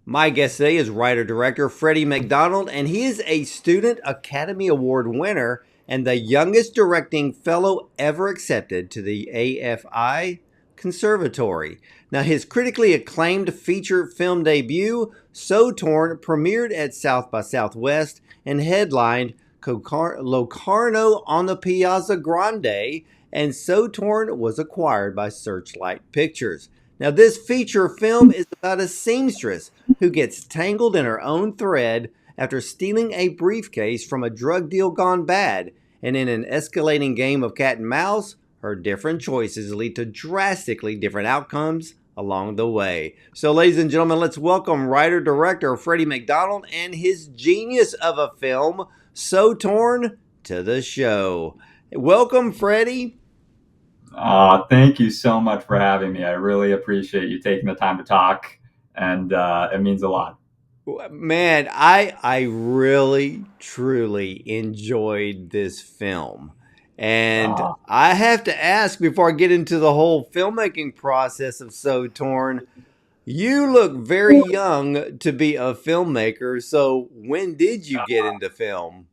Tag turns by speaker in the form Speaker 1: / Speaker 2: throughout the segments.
Speaker 1: My guest today is writer-director Freddy Macdonald, and he is a Student Academy Award winner and the youngest directing fellow ever accepted to the AFI Conservatory. Now, his critically acclaimed feature film debut, So Torn, premiered at South by Southwest and headlined Locarno on the Piazza Grande, and So Torn was acquired by Searchlight Pictures. Now, this feature film is about a seamstress who gets tangled in her own thread after stealing a briefcase from a drug deal gone bad. And in an escalating game of cat and mouse, her different choices lead to drastically different outcomes along the way. So, ladies and gentlemen, let's welcome writer-director Freddy Macdonald and his genius of a film, So Torn, to the show. Welcome, Freddy.
Speaker 2: Thank you so much for having me. I really appreciate you taking the time to talk, and it means a lot.
Speaker 1: Man, I really, truly enjoyed this film. And I have to ask, before I get into the whole filmmaking process of So Torn, you look very young to be a filmmaker. So when did you get into film?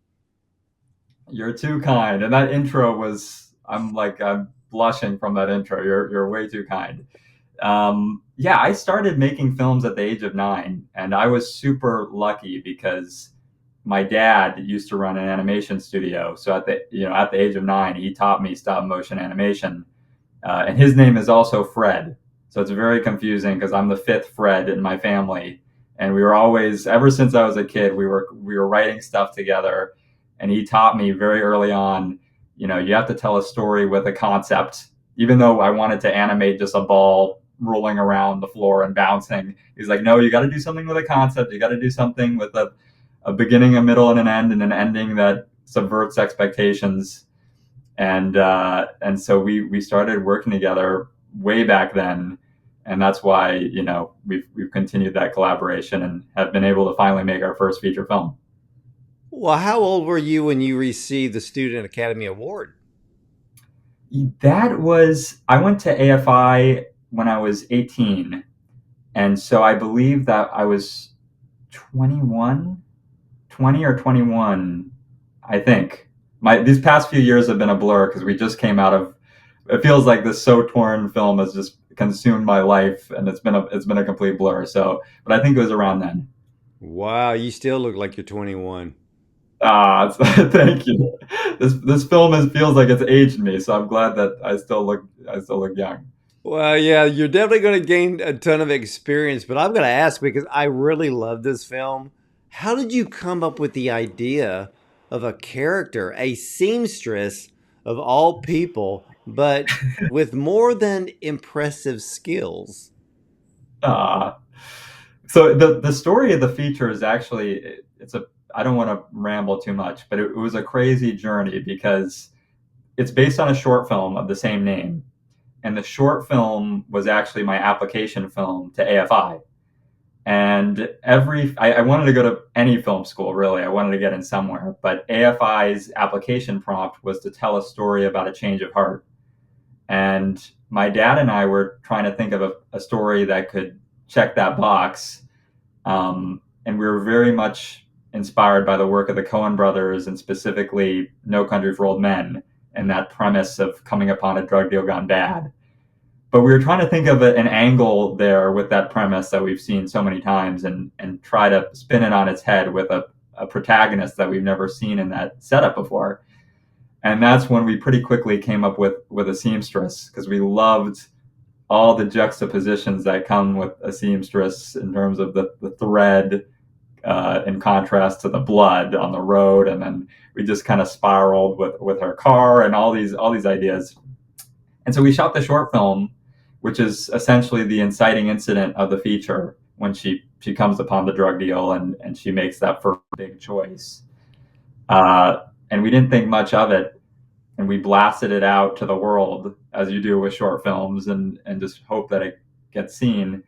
Speaker 2: You're too kind, and that intro was I'm blushing from that intro. You're way too kind. Yeah, I started making films at the age of 9, and I was super lucky because my dad used to run an animation studio. So at the age of 9, he taught me stop motion animation, and his name is also Fred. So it's very confusing because I'm the 5th Fred in my family, and we were always, ever since I was a kid, we were writing stuff together, and he taught me very early on. You have to tell a story with a concept. Even though I wanted to animate just a ball rolling around the floor and bouncing, he's like, no, you got to do something with a concept. You got to do something with a beginning, a middle, and an ending that subverts expectations. And so we started working together way back then, and that's why we've continued that collaboration and have been able to finally make our first feature film.
Speaker 1: Well, how old were you when you received the Student Academy Award?
Speaker 2: I went to AFI when I was 18. And so I believe that I was 21, 20 or 21, I think. These past few years have been a blur because we just came out of, it feels like this So Torn film has just consumed my life, and it's been a complete blur. So, but I think it was around then.
Speaker 1: Wow, you still look like you're 21.
Speaker 2: Thank you. This film feels like it's aged me, so I'm glad that I still look young.
Speaker 1: Well, yeah, you're definitely going to gain a ton of experience, but I'm going to ask because I really love this film. How did you come up with the idea of a character, a seamstress of all people, but with more than impressive skills?
Speaker 2: So the story of the feature is actually, I don't want to ramble too much, but it was a crazy journey because it's based on a short film of the same name. And the short film was actually my application film to AFI. And I wanted to go to any film school, really. I wanted to get in somewhere. But AFI's application prompt was to tell a story about a change of heart. And my dad and I were trying to think of a story that could check that box. And we were very much inspired by the work of the Coen brothers, and specifically No Country for Old Men, and that premise of coming upon a drug deal gone bad. But we were trying to think of an angle there with that premise that we've seen so many times, and try to spin it on its head with a protagonist that we've never seen in that setup before. And that's when we pretty quickly came up with a seamstress, because we loved all the juxtapositions that come with a seamstress in terms of the thread, in contrast to the blood on the road. And then we just kind of spiraled with her car and all these ideas. And so we shot the short film, which is essentially the inciting incident of the feature, when she comes upon the drug deal and she makes that first big choice. And we didn't think much of it, and we blasted it out to the world, as you do with short films, and just hope that it gets seen.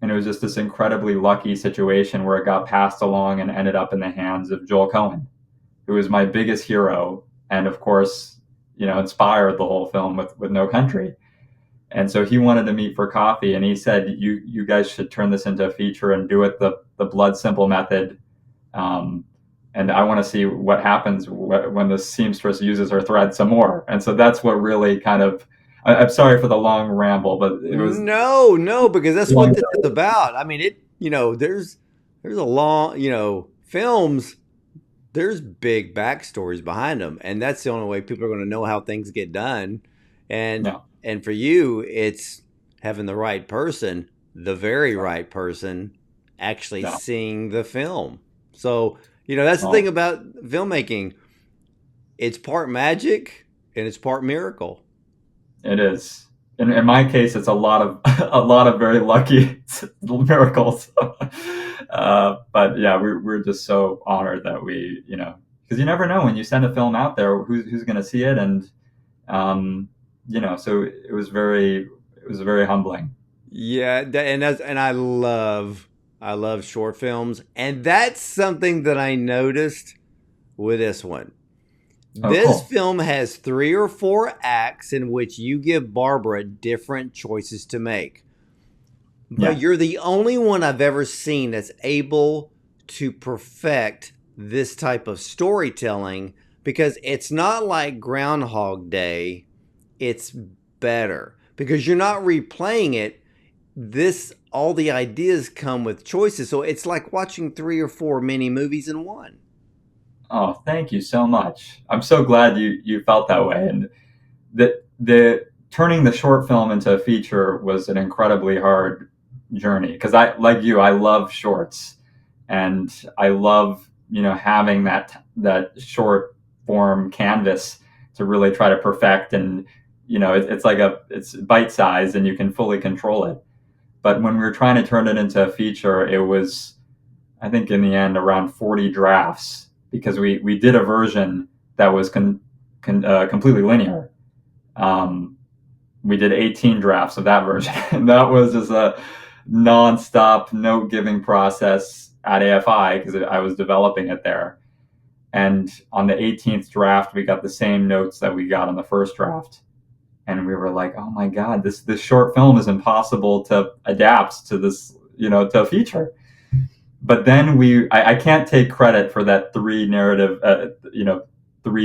Speaker 2: And it was just this incredibly lucky situation where it got passed along and ended up in the hands of Joel Cohen, who was my biggest hero, and of course, inspired the whole film with No Country. And so he wanted to meet for coffee, and he said, "You guys should turn this into a feature and do it the blood simple method. Um, and I want to see what happens when the seamstress uses her thread some more." And so that's what really kind of. I'm sorry for the long ramble, but it was
Speaker 1: No, no, because that's what
Speaker 2: long.
Speaker 1: this is about. I mean, there's a long, films, there's big backstories behind them, and that's the only way people are going to know how things get done. And
Speaker 2: No,
Speaker 1: and for you, it's having the right person, the very right person, actually
Speaker 2: no.
Speaker 1: seeing the film. So, that's the thing
Speaker 2: Oh,
Speaker 1: about filmmaking. It's part magic and it's part miracle.
Speaker 2: it is. In my case, it's a lot of a lot of very lucky miracles. But yeah, we're just so honored that because you never know when you send a film out there who's going to see it, and um, so it was very humbling.
Speaker 1: Yeah, and I love short films, and that's something that I noticed with this one.
Speaker 2: Oh,
Speaker 1: This
Speaker 2: cool.
Speaker 1: film has 3 or 4 acts in which you give Barbara different choices to make. But
Speaker 2: Yeah,
Speaker 1: you're the only one I've ever seen that's able to perfect this type of storytelling, because it's not like Groundhog Day, it's better because you're not replaying it. This all the ideas come with choices, so it's like watching 3 or 4 mini movies in one.
Speaker 2: oh, thank you so much. I'm so glad you felt that way. And the turning the short film into a feature was an incredibly hard journey, because I love shorts, and I love having that short form canvas to really try to perfect. And it's bite size and you can fully control it. But when we were trying to turn it into a feature, it was, I think, in the end, around 40 drafts, because we did a version that was completely linear. Um, we did 18 drafts of that version, and that was just a nonstop note giving process at AFI, because I was developing it there. And on the 18th draft, we got the same notes that we got on the first draft, and we were like, "Oh my god, this short film is impossible to adapt to this, to a feature." But then I can't take credit for that three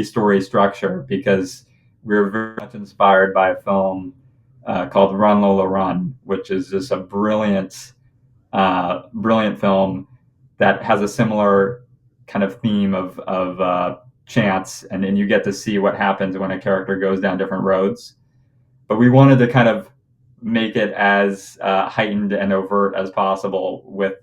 Speaker 2: story structure, because we were very much inspired by a film called Run Lola Run, which is just a brilliant film that has a similar kind of theme of chance, and you get to see what happens when a character goes down different roads. But we wanted to kind of make it as heightened and overt as possible with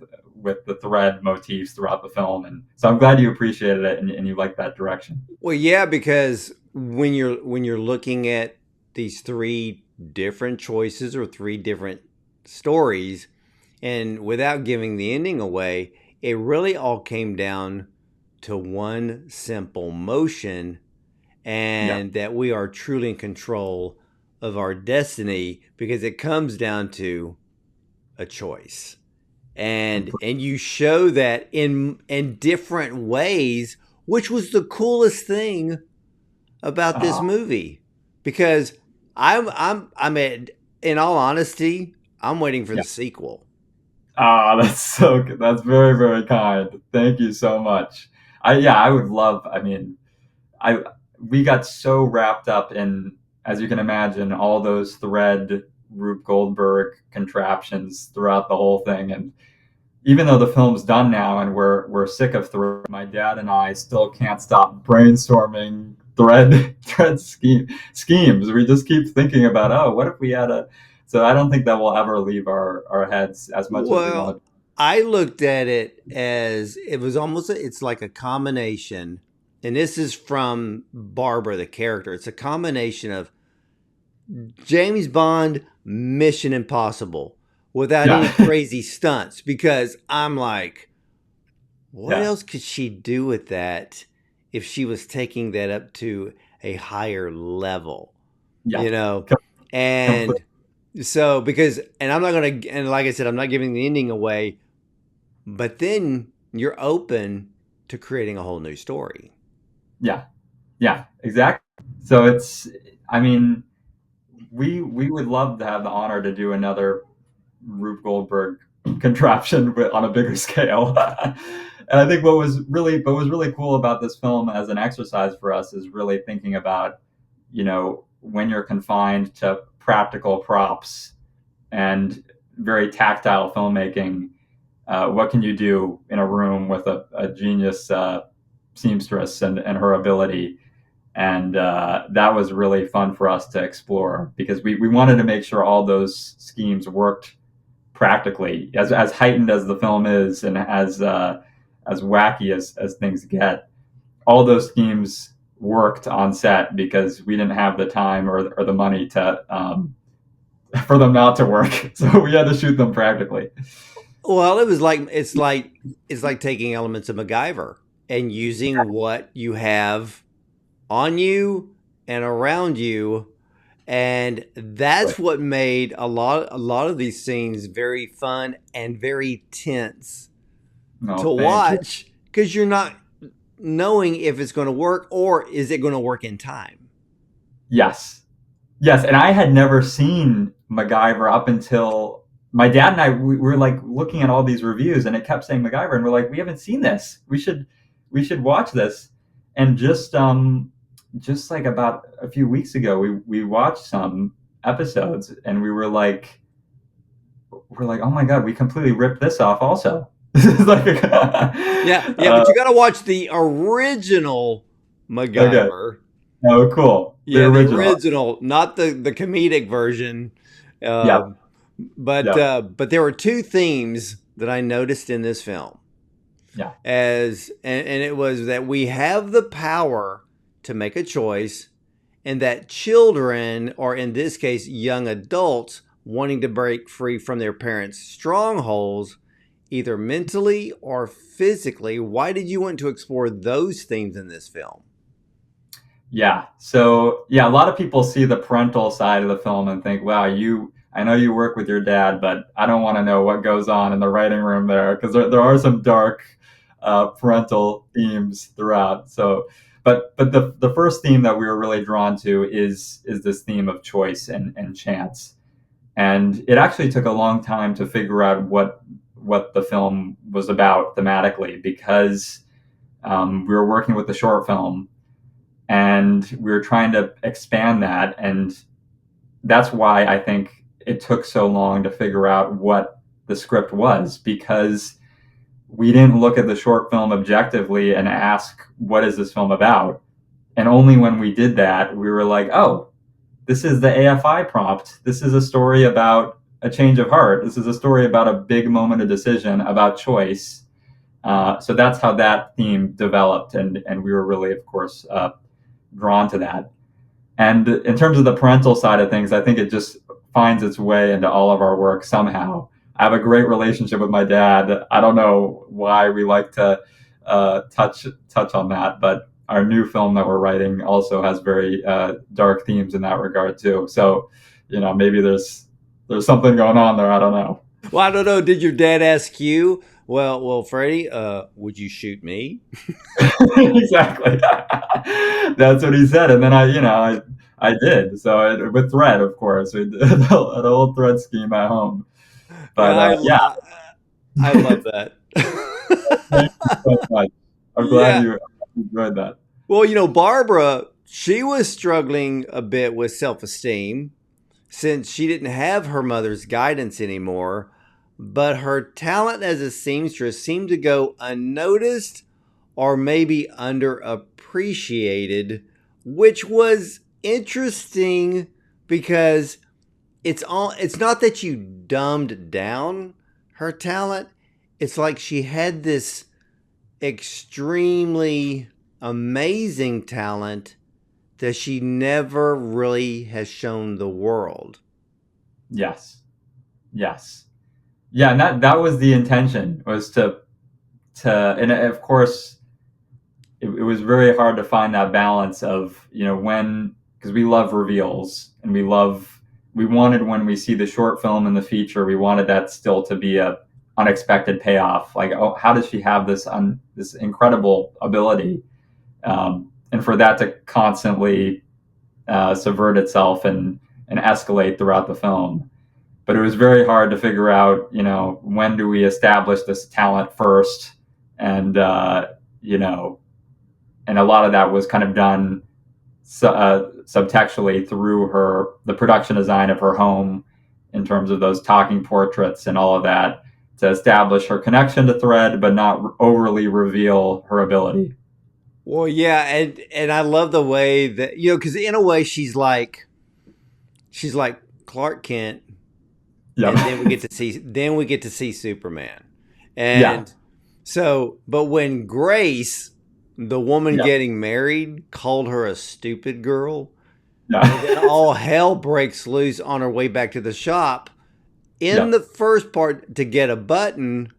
Speaker 2: the thread motifs throughout the film. And so I'm glad you appreciated it, and you liked that direction.
Speaker 1: Well, yeah, because when you're looking at these 3 different choices or 3 different stories, and without giving the ending away, it really all came down to one simple motion,
Speaker 2: Yeah,
Speaker 1: and that we are truly in control of our destiny, because it comes down to a choice. And you show that in different ways, which was the coolest thing about this
Speaker 2: oh,
Speaker 1: movie, because I'm in all honesty, I'm waiting for
Speaker 2: yeah.
Speaker 1: the sequel.
Speaker 2: That's so good. That's very, very kind. Thank you so much. I would love. I mean, I we got so wrapped up in, as you can imagine, all those thread Rube Goldberg contraptions throughout the whole thing. And even though the film's done now and we're sick of thread, my dad and I still can't stop brainstorming schemes. We just keep thinking about, oh, what if we had a. So I don't think that will ever leave our heads as much as we want
Speaker 1: Well, I looked at it as it was almost it's like a combination, and this is from Barbara the character. It's a combination of James Bond, Mission Impossible, without any
Speaker 2: to.
Speaker 1: crazy stunts, because I'm like, what
Speaker 2: Yeah,
Speaker 1: else could she do with that if she was taking that up to a higher level?
Speaker 2: yeah,
Speaker 1: You know,
Speaker 2: Com-
Speaker 1: and
Speaker 2: completely.
Speaker 1: So because, and I'm not gonna, and like I said, I'm not giving the ending away, but then you're open to creating a whole new story.
Speaker 2: Yeah, yeah, exactly. So it's, I mean, we would love to have the honor to do another Rube Goldberg contraption on a bigger scale. And I think what was really cool about this film as an exercise for us is really thinking about, when you're confined to practical props and very tactile filmmaking, what can you do in a room with a genius seamstress and her ability? And that was really fun for us to explore because we wanted to make sure all those schemes worked practically, as heightened as the film is and as wacky as things get. All those schemes worked on set because we didn't have the time or the money to for them not to work, so we had to shoot them practically.
Speaker 1: Well, it's like taking elements of MacGyver and using what you have on you and around you, and that's what made a lot of these scenes very fun and very tense to
Speaker 2: No, thank you.
Speaker 1: watch because you're not knowing if it's going to work or is it going to work in time.
Speaker 2: Yes, yes, and I had never seen MacGyver up until my dad and I we were like looking at all these reviews, and it kept saying MacGyver, and we're like, we haven't seen this. We should watch this. And just like about a few weeks ago, we watched some episodes, and we're like, oh my god, we completely ripped this off. Also, this is like
Speaker 1: Yeah, yeah, but you got to watch the original
Speaker 2: okay.
Speaker 1: MacGyver.
Speaker 2: Oh, cool. The
Speaker 1: Yeah, the
Speaker 2: original.
Speaker 1: original, not the comedic version.
Speaker 2: Yep.
Speaker 1: Um, but
Speaker 2: Yep.
Speaker 1: but there were two themes that I noticed in this film,
Speaker 2: Yeah.
Speaker 1: and it was that we have the power to make a choice, and that children, or in this case, young adults, wanting to break free from their parents' strongholds, either mentally or physically. Why did you want to explore those themes in this film?
Speaker 2: Yeah. So yeah, a lot of people see the parental side of the film and think, "Wow, I know you work with your dad, but I don't want to know what goes on in the writing room there because there are some dark parental themes throughout." So, but the first theme that we were really drawn to is this theme of choice and chance, and it actually took a long time to figure out what the film was about thematically because we were working with the short film and we were trying to expand that, and that's why I think it took so long to figure out what the script was because we didn't look at the short film objectively and ask what is this film about, and only when we did that we were like, oh, this is the AFI prompt, this is a story about a change of heart, this is a story about a big moment of decision about choice. So that's how that theme developed, and we were really, of course, drawn to that. And in terms of the parental side of things, I think it just finds its way into all of our work somehow. I have a great relationship with my dad. I don't know why we like to touch on that, but our new film that we're writing also has very dark themes in that regard too. So, maybe there's something going on there. I don't know.
Speaker 1: Well, I don't know. Did your dad ask you? Well, Freddie, would you shoot me?
Speaker 2: Exactly. That's what he said, and then I did. So with thread, of course, we did a whole thread scheme at home.
Speaker 1: Yeah,
Speaker 2: But yeah,
Speaker 1: I love that.
Speaker 2: thank you so much. I'm glad
Speaker 1: Yeah.
Speaker 2: you enjoyed that.
Speaker 1: Well, Barbara, she was struggling a bit with self-esteem since she didn't have her mother's guidance anymore, but her talent as a seamstress seemed to go unnoticed or maybe underappreciated, which was interesting because it's not that you dumbed down her talent. It's like she had this extremely amazing talent that she never really has shown the world.
Speaker 2: Yes, yes, yeah, and that was the intention, was and of course it was very hard to find that balance of when, because we love reveals and we love we wanted, when we see the short film and the feature, we wanted that still to be a unexpected payoff. Like, oh, how does she have this incredible ability? And for that to constantly subvert itself and escalate throughout the film. But it was very hard to figure out, when do we establish this talent first, and you know, and a lot of that was kind of done subtextually through the production design of her home, in terms of those talking portraits and all of that, to establish her connection to Thread, but not overly reveal her ability.
Speaker 1: Well, yeah, and I love the way that because in a way she's like Clark Kent,
Speaker 2: Yeah,
Speaker 1: and then we get to see Superman,
Speaker 2: yeah,
Speaker 1: and but when Grace, the woman
Speaker 2: yeah,
Speaker 1: getting married, called her a stupid girl, and then
Speaker 2: yeah,
Speaker 1: all hell breaks loose on her way back to the shop in
Speaker 2: yeah,
Speaker 1: the first part to get a button,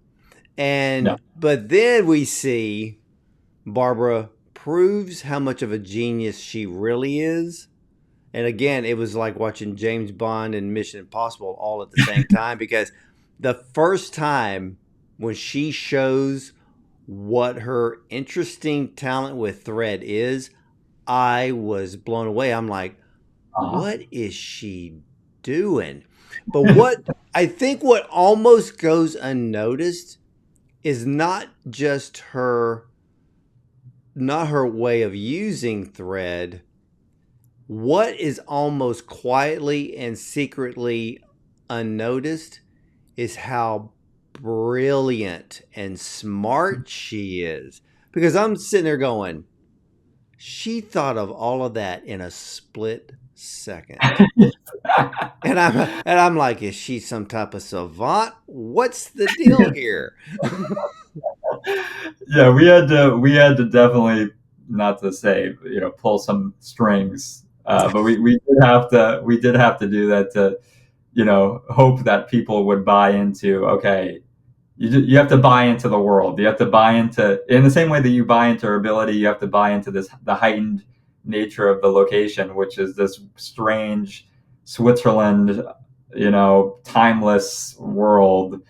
Speaker 2: yeah,
Speaker 1: but then we see Barbara proves how much of a genius she really is. And again, it was like watching James Bond and Mission Impossible all at the same time, because the first time when she shows what her interesting talent with thread is, I was blown away. I'm like,
Speaker 2: uh-huh.
Speaker 1: what is she doing? But what almost goes unnoticed is not her way of using thread. What is almost quietly and secretly unnoticed is how brilliant and smart she is. Because I'm sitting there going, she thought of all of that in a split second. And I'm like, is she some type of savant? What's the deal here?
Speaker 2: Yeah, we had to definitely, not to say, pull some strings, but we did have to do that to, hope that people would buy into, okay, you have to buy into the world. You have to buy into, in the same way that you buy into her ability, you have to buy into the heightened nature of the location, which is this strange Switzerland, timeless world,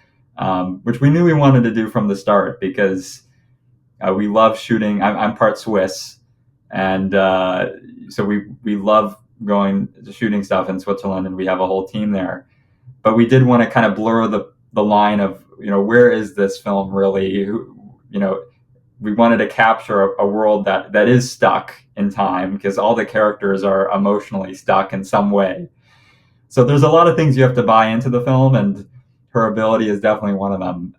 Speaker 2: which we knew we wanted to do from the start, because we love shooting. I'm part Swiss, and so we love going to shooting stuff in Switzerland, and we have a whole team there. But we did want to kind of blur the line of, where is this film really? We wanted to capture a world that is stuck in time, because all the characters are emotionally stuck in some way. So there's a lot of things you have to buy into the film, and her ability is definitely one of them.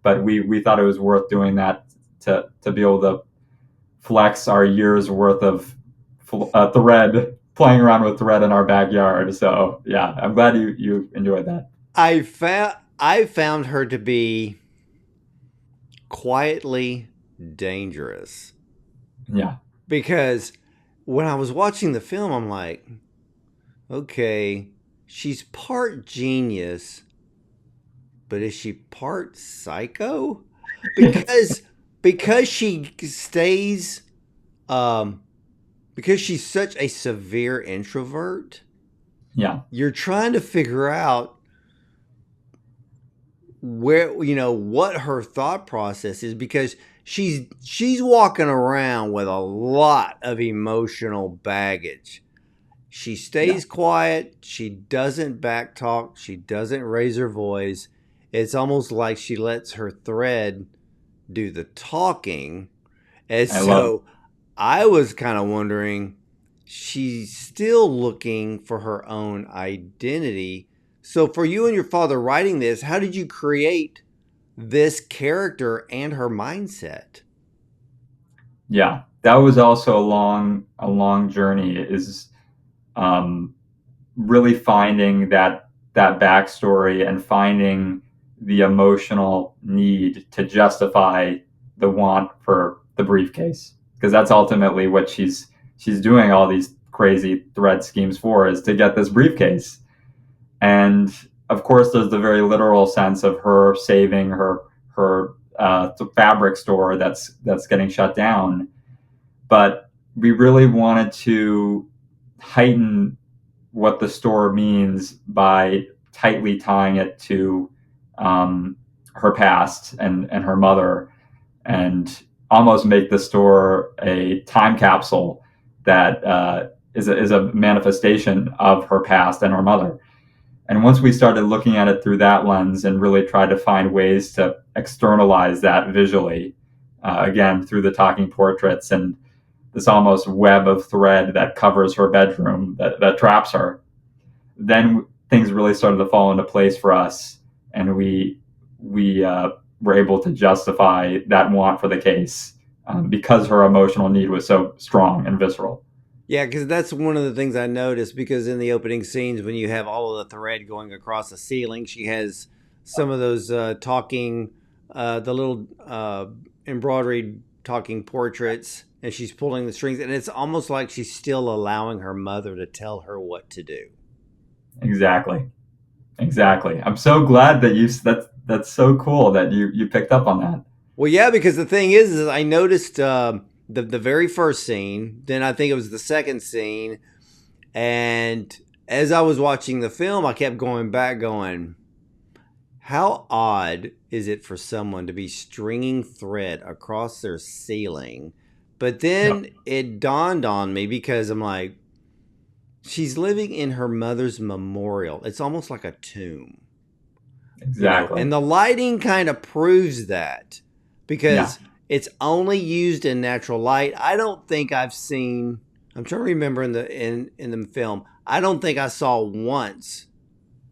Speaker 2: But we thought it was worth doing that, to be able to flex our years worth of thread, playing around with thread in our backyard. So yeah, I'm glad you enjoyed that.
Speaker 1: I found her to be quietly dangerous,
Speaker 2: Yeah,
Speaker 1: because when I was watching the film, I'm like, okay, she's part genius, but is she part psycho? Because because she stays um because she's such a severe introvert,
Speaker 2: yeah,
Speaker 1: you're trying to figure out where what her thought process is, because she's walking around with a lot of emotional baggage. She
Speaker 2: yeah.
Speaker 1: stays quiet, she doesn't backtalk, she doesn't raise her voice. It's almost like she lets her thread do the talking. And
Speaker 2: I love it.
Speaker 1: so I was kind of wondering, she's still looking for her own identity. So for you and your father writing this, how did you create this character and her mindset?
Speaker 2: Yeah, that was also a long journey. Is um, really finding that backstory, and finding the emotional need to justify the want for the briefcase, because that's ultimately what she's doing all these crazy thread schemes for, is to get this briefcase. And of course, there's the very literal sense of her saving her fabric store that's getting shut down. But we really wanted to heighten what the store means by tightly tying it to her past and her mother, and almost make the store a time capsule that is a manifestation of her past and her mother. And once we started looking at it through that lens and really tried to find ways to externalize that visually, again, through the talking portraits and this almost web of thread that covers her bedroom, that traps her, then things really started to fall into place for us. And we were able to justify that want for the case because her emotional need was so strong and visceral.
Speaker 1: Yeah, because that's one of the things I noticed. Because in the opening scenes, when you have all of the thread going across the ceiling, she has some of those talking, the little embroidered talking portraits, and she's pulling the strings, and it's almost like she's still allowing her mother to tell her what to do.
Speaker 2: Exactly. I'm so glad that that's so cool that you picked up on that.
Speaker 1: Well, yeah, because the thing is I noticed the very first scene, then I think it was the second scene, and as I was watching the film, I kept going back, going, how odd is it for someone to be stringing thread across their ceiling? But then
Speaker 2: Yep.
Speaker 1: it dawned on me because I'm like, she's living in her mother's memorial. It's almost like a tomb,
Speaker 2: Exactly.
Speaker 1: and the lighting kind of proves that
Speaker 2: Yeah.
Speaker 1: because it's only used in natural light. I don't think I've seen. I'm trying to remember in the film. I don't think I saw once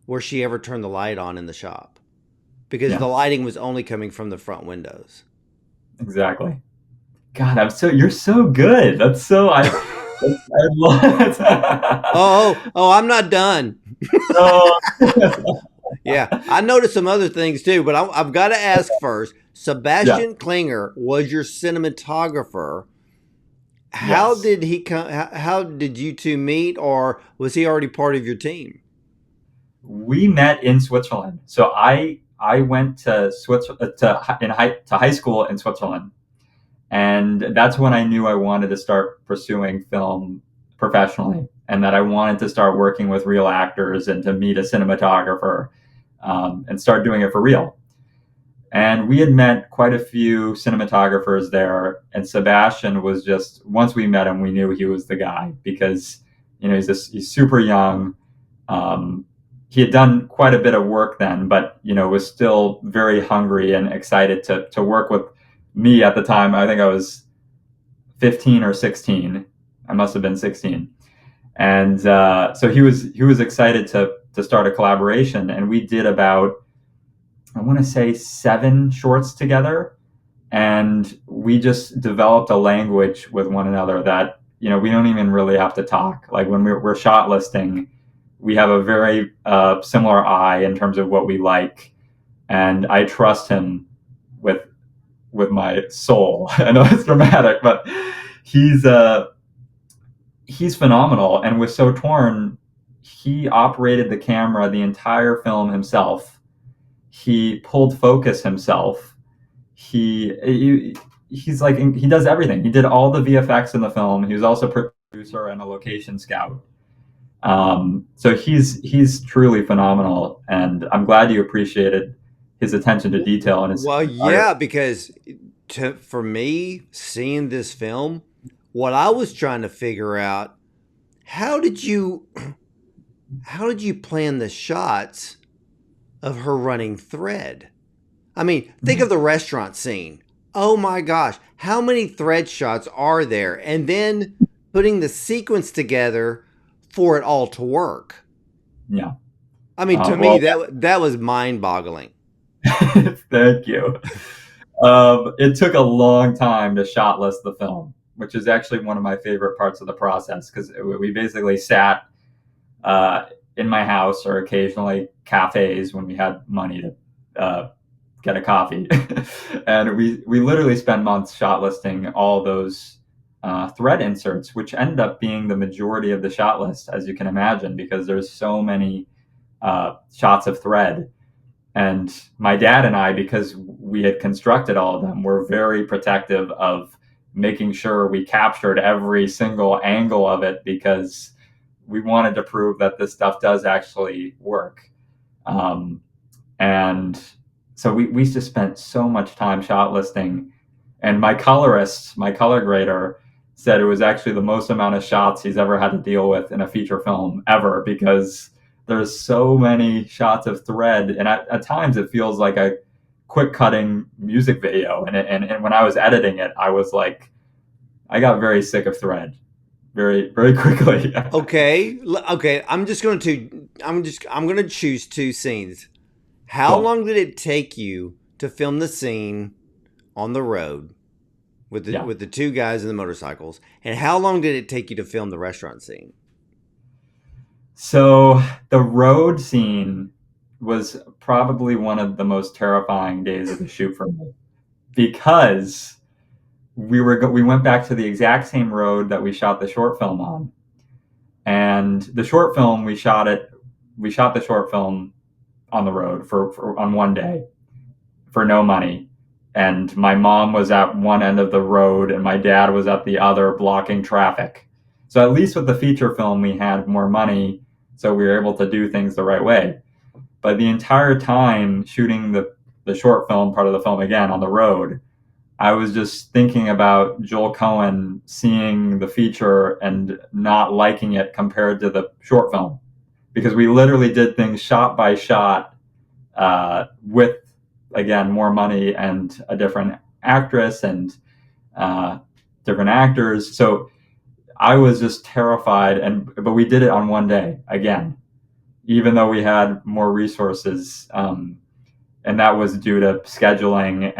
Speaker 1: where she ever turned the light on in the shop because the
Speaker 2: Yeah.
Speaker 1: lighting was only coming from the front windows.
Speaker 2: Exactly. God, you're so good. That's so I love it.
Speaker 1: Oh, I'm not done.
Speaker 2: Oh.
Speaker 1: Yeah, I noticed some other things too, but I've got to ask first.
Speaker 2: Yeah.
Speaker 1: Sebastian Klinger was your cinematographer. How
Speaker 2: Yes.
Speaker 1: did he come? How did you two meet, or was he already part of your team?
Speaker 2: We met in Switzerland. So I went to Switzerland to high school in Switzerland, and that's when I knew I wanted to start pursuing film professionally, and that I wanted to start working with real actors and to meet a cinematographer, and start doing it for real. And we had met quite a few cinematographers there, and Sebastian was just, once we met him, we knew he was the guy because he's super young. Um, he had done quite a bit of work then, but was still very hungry and excited to work with me at the time. I think I was 15 or 16. I must have been 16, and so he was excited to start a collaboration, and we did about, I want to say, 7 shorts together, and we just developed a language with one another that we don't even really have to talk. Like when we're shot listing, we have a very similar eye in terms of what we like, and I trust him with my soul. I know it's dramatic, but he's he's phenomenal and was so torn. He operated the camera the entire film himself. He pulled focus himself. He's like, he does everything. He did all the VFX in the film. He was also producer and a location scout. So he's truly phenomenal, and I'm glad you appreciated his attention to detail and his
Speaker 1: Well,
Speaker 2: art.
Speaker 1: yeah, because for me, seeing this film, what I was trying to figure out, how did you how did you plan the shots of her running thread? I mean, think of the restaurant scene. Oh my gosh, how many thread shots are there? And then putting the sequence together for it all to work.
Speaker 2: Yeah.
Speaker 1: I mean, to me,
Speaker 2: Well,
Speaker 1: that was mind-boggling.
Speaker 2: thank you. It took a long time to shot list the film, which is actually one of my favorite parts of the process, because we basically sat in my house or occasionally cafes when we had money to get a coffee, and we literally spent months shot listing all those thread inserts, which end up being the majority of the shot list, as you can imagine, because there's so many shots of thread. And my dad and I, because we had constructed all of them, were very protective of making sure we captured every single angle of it, because we wanted to prove that this stuff does actually work. Um, and so we just spent so much time shot listing. And my colorist, my color grader, said it was actually the most amount of shots he's ever had to deal with in a feature film ever, because there's so many shots of thread, and at times it feels like a quick cutting music video. And when I was editing it, I was like, I got very sick of thread very, very quickly.
Speaker 1: Okay. Okay. I'm going to choose two scenes. How
Speaker 2: Cool.
Speaker 1: long did it take you to film the scene on the road
Speaker 2: Yeah.
Speaker 1: with the two guys in the motorcycles? And how long did it take you to film the restaurant scene?
Speaker 2: So the road scene was probably one of the most terrifying days of the shoot for me, because we went back to the exact same road that we shot the short film on. And the short film, we shot the short film on the road for on one day for no money. And my mom was at one end of the road and my dad was at the other, blocking traffic. So at least with the feature film, we had more money, so we were able to do things the right way. But the entire time shooting the short film part of the film again on the road, I was just thinking about Joel Cohen seeing the feature and not liking it compared to the short film, because we literally did things shot by shot, with, again, more money and a different actress and different actors. So I was just terrified, but we did it on one day again, even though we had more resources, and that was due to scheduling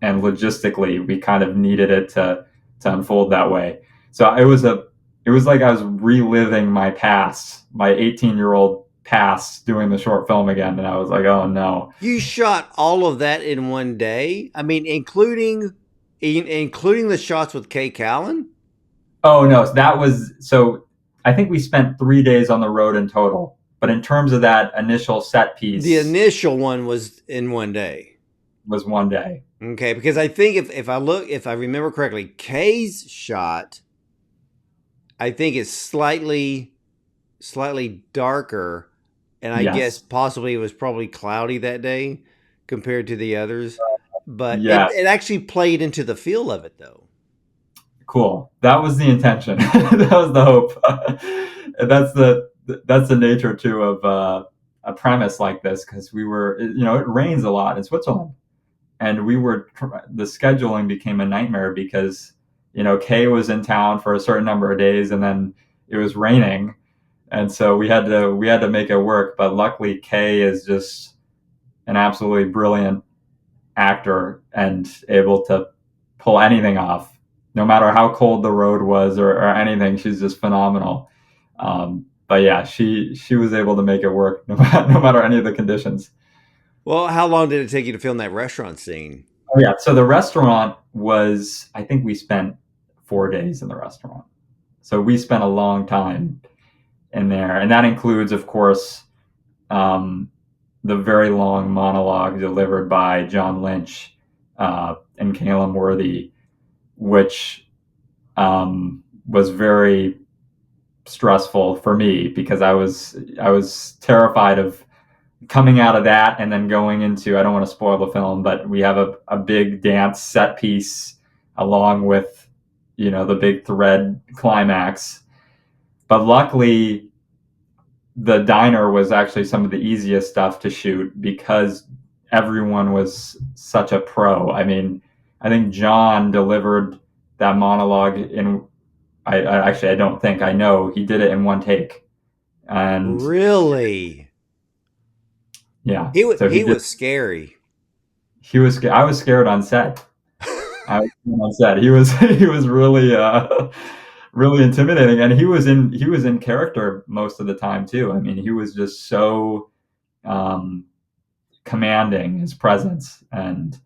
Speaker 2: and logistically, we kind of needed it to unfold that way. So it was like I was reliving my past, my 18-year-old past, doing the short film again, and I was like, oh no.
Speaker 1: You shot all of that in one day? I mean, including the shots with Kay Callan?
Speaker 2: Oh no, so I think we spent 3 days on the road in total. But in terms of that initial set piece,
Speaker 1: The initial one was in one day.
Speaker 2: was one day.
Speaker 1: Okay, because I think if I remember correctly, Kay's shot, I think is slightly darker, and I guess
Speaker 2: Yes.
Speaker 1: possibly it was probably cloudy that day compared to the others. But
Speaker 2: Yeah.
Speaker 1: it actually played into the feel of it, though.
Speaker 2: Cool. That was the intention. That was the hope. And that's the nature too of a premise like this, because it rains a lot in Switzerland, and the scheduling became a nightmare because Kay was in town for a certain number of days, and then it was raining, and so we had to make it work. But luckily, Kay is just an absolutely brilliant actor and able to pull anything off, no matter how cold the road was or anything. She's just phenomenal. But yeah, she was able to make it work no matter any of the conditions.
Speaker 1: Well, how long did it take you to film that restaurant scene?
Speaker 2: Oh yeah, so the restaurant was, I think we spent 4 days in the restaurant. So we spent a long time in there, and that includes, of course, um, the very long monologue delivered by John Lynch and Calum Worthy, which was very stressful for me, because I was terrified of coming out of that and then going into, I don't want to spoil the film, but we have a big dance set piece along with the big thread climax. But luckily, the diner was actually some of the easiest stuff to shoot, because everyone was such a pro. I mean, I think John delivered that monologue in, I don't think, I know he did it in one take. And
Speaker 1: Really?
Speaker 2: yeah,
Speaker 1: He was
Speaker 2: so
Speaker 1: he was scary.
Speaker 2: I was scared on set. I was scared on set. He was really really intimidating, and he was in character most of the time too. I mean, he was just so um, commanding, his presence, and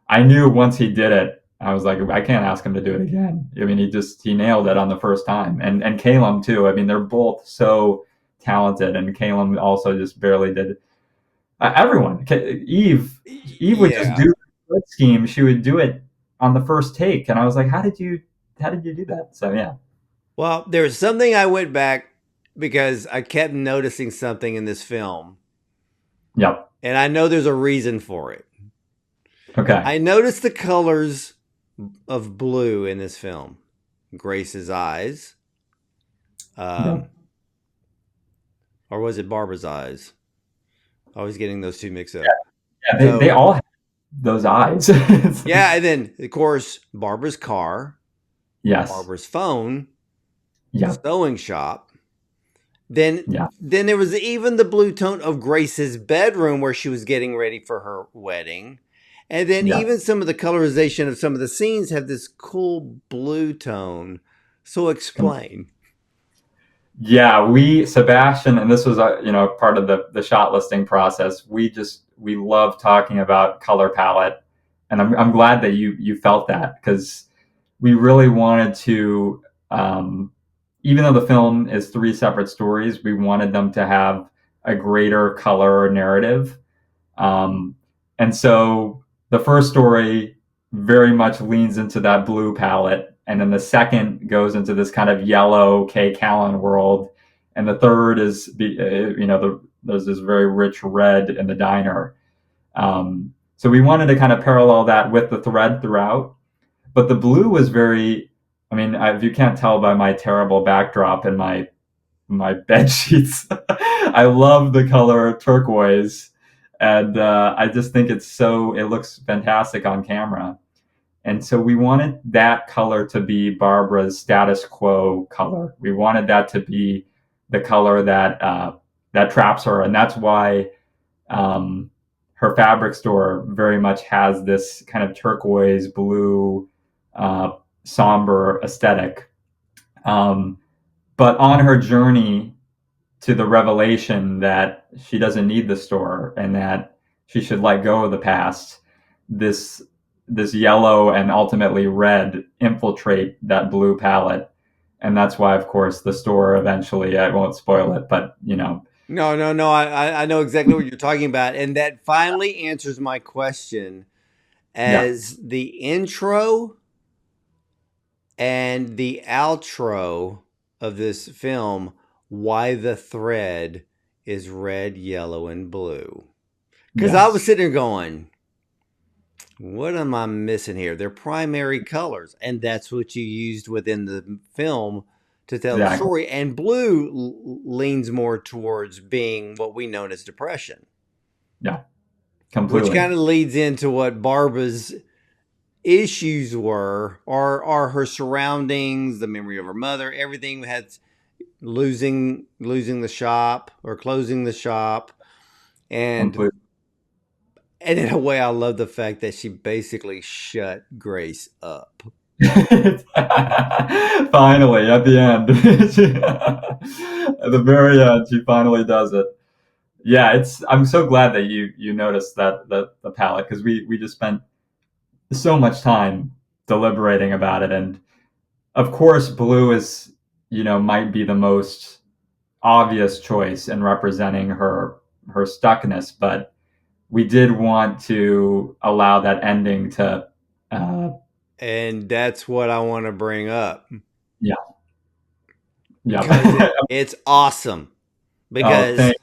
Speaker 2: I knew once he did it, I was like, I can't ask him to do it again. I mean, he nailed it on the first time, and Calum too. I mean, they're both so talented, and Calum also just barely did. Everyone, Eve would just
Speaker 1: Yeah.
Speaker 2: do the scheme. She would do it on the first take, and I was like, how did you do that? So yeah.
Speaker 1: Well, there's something I went back because I kept noticing something in this film,
Speaker 2: Yep.
Speaker 1: and I know there's a reason for it.
Speaker 2: Okay.
Speaker 1: I noticed the colors of blue in this film. Grace's eyes, um,
Speaker 2: Yep.
Speaker 1: or was it Barbara's eyes? Always getting those two mixed
Speaker 2: Yeah.
Speaker 1: up.
Speaker 2: Yeah. They
Speaker 1: So
Speaker 2: all have those eyes.
Speaker 1: yeah, and then of course Barbara's car,
Speaker 2: Yes.
Speaker 1: Barbara's phone,
Speaker 2: Yep.
Speaker 1: sewing shop. Then
Speaker 2: Yeah.
Speaker 1: then there was even the blue tone of Grace's bedroom where she was getting ready for her wedding. And then
Speaker 2: Yep.
Speaker 1: even some of the colorization of some of the scenes have this cool blue tone. So explain.
Speaker 2: Yeah, we Sebastian, and this was part of the shot listing process. We love talking about color palette, and I'm glad that you felt that because we really wanted to, even though the film is three separate stories, we wanted them to have a greater color narrative. Um, and so the first story very much leans into that blue palette. And then the second goes into this kind of yellow Kay Callan world. And the third is, there's this very rich red in the diner. So we wanted to kind of parallel that with the thread throughout. But the blue was very, if you can't tell by my terrible backdrop and my bed sheets. I love the color turquoise, and I just think it looks fantastic on camera. And so we wanted that color to be Barbara's status quo color. We wanted that to be the color that traps her, and that's why um, her fabric store very much has this kind of turquoise blue, uh, somber aesthetic. Um, but on her journey to the revelation that she doesn't need the store and that she should let go of the past, this this yellow and ultimately red infiltrate that blue palette. And that's why, of course, the store eventually, I won't spoil it, but
Speaker 1: No, no, no. I know exactly what you're talking about. And that finally answers my question
Speaker 2: yeah,
Speaker 1: as the intro and the outro of this film, why the thread is red, yellow, and blue. Because I was
Speaker 2: yes,
Speaker 1: sitting there going, what am I missing here? They're primary colors. And that's what you used within the film to tell the
Speaker 2: exactly.
Speaker 1: story. And blue leans more towards being what we know as depression,
Speaker 2: Yeah,
Speaker 1: which
Speaker 2: completely.
Speaker 1: kind of leads into what Barbara's issues were, or her surroundings, the memory of her mother, everything had losing the shop or closing the shop. And
Speaker 2: Completely.
Speaker 1: and in a way I love the fact that she basically shut Grace up.
Speaker 2: Finally, at the end. At the very end, she finally does it. Yeah, I'm so glad that you noticed that the palette because we just spent so much time deliberating about it, and of course blue is might be the most obvious choice in representing her stuckness, but we did want to allow that ending to uh
Speaker 1: And that's what I want to bring up
Speaker 2: yeah,
Speaker 1: because
Speaker 2: yeah.
Speaker 1: it's awesome.
Speaker 2: Oh,
Speaker 1: Because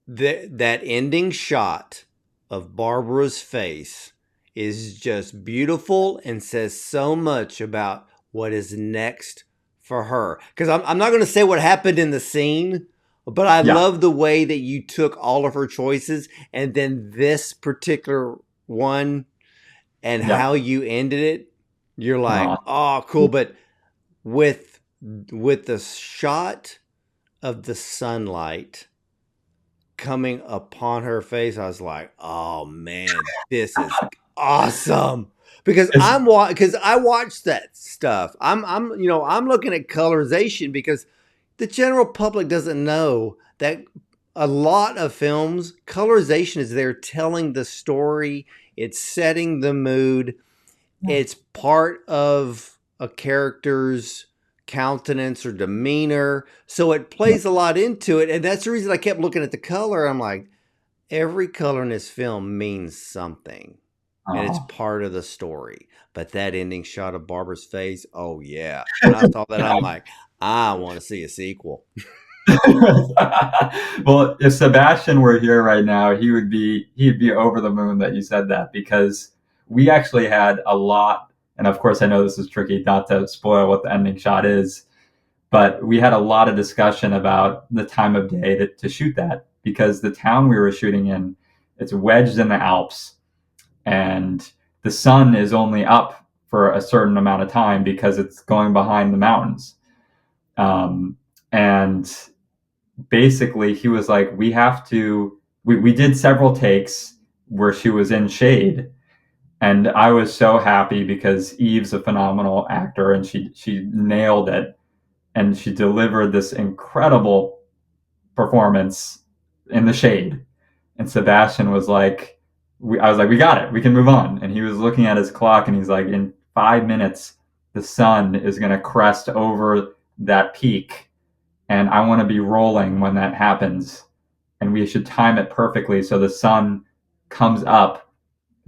Speaker 1: that ending shot of Barbara's face is just beautiful and says so much about what is next for her. Because I'm not going to say what happened in the scene, but I
Speaker 2: yeah,
Speaker 1: love the way that you took all of her choices and then this particular one and
Speaker 2: yeah.
Speaker 1: how you ended it. You're like,
Speaker 2: Oh,
Speaker 1: oh, cool. But with the shot of the sunlight coming upon her face, I was like, "Oh man, this is awesome." Because
Speaker 2: it's
Speaker 1: because I watched that stuff. I'm looking at colorization because the general public doesn't know that a lot of films colorization is there telling the story, it's setting the mood, it's part of a character's countenance or demeanor. So it
Speaker 2: yeah.
Speaker 1: plays a lot into it. And that's the reason I kept looking at the color. I'm like, every color in this film means something. And it's
Speaker 2: Oh.
Speaker 1: part of the story. But that ending shot of Barbara's face, oh yeah. When I saw that, I'm like, I want to see a sequel.
Speaker 2: Well, if Sebastian were here right now, he'd be over the moon that you said that, because we actually had a lot, and of course I know this is tricky not to spoil what the ending shot is, but we had a lot of discussion about the time of day to shoot that, because the town we were shooting in, it's wedged in the Alps, and the sun is only up for a certain amount of time because it's going behind the mountains. And basically he was like, we have to, we did several takes where she was in shade, and I was so happy because Eve's a phenomenal actor, and she nailed it, and she delivered this incredible performance in the shade. And Sebastian was like, I was like, we got it, we can move on. And he was looking at his clock, and he's like, in 5 minutes the sun is going to crest over that peak, and I want to be rolling when that happens, and we should time it perfectly so the sun comes up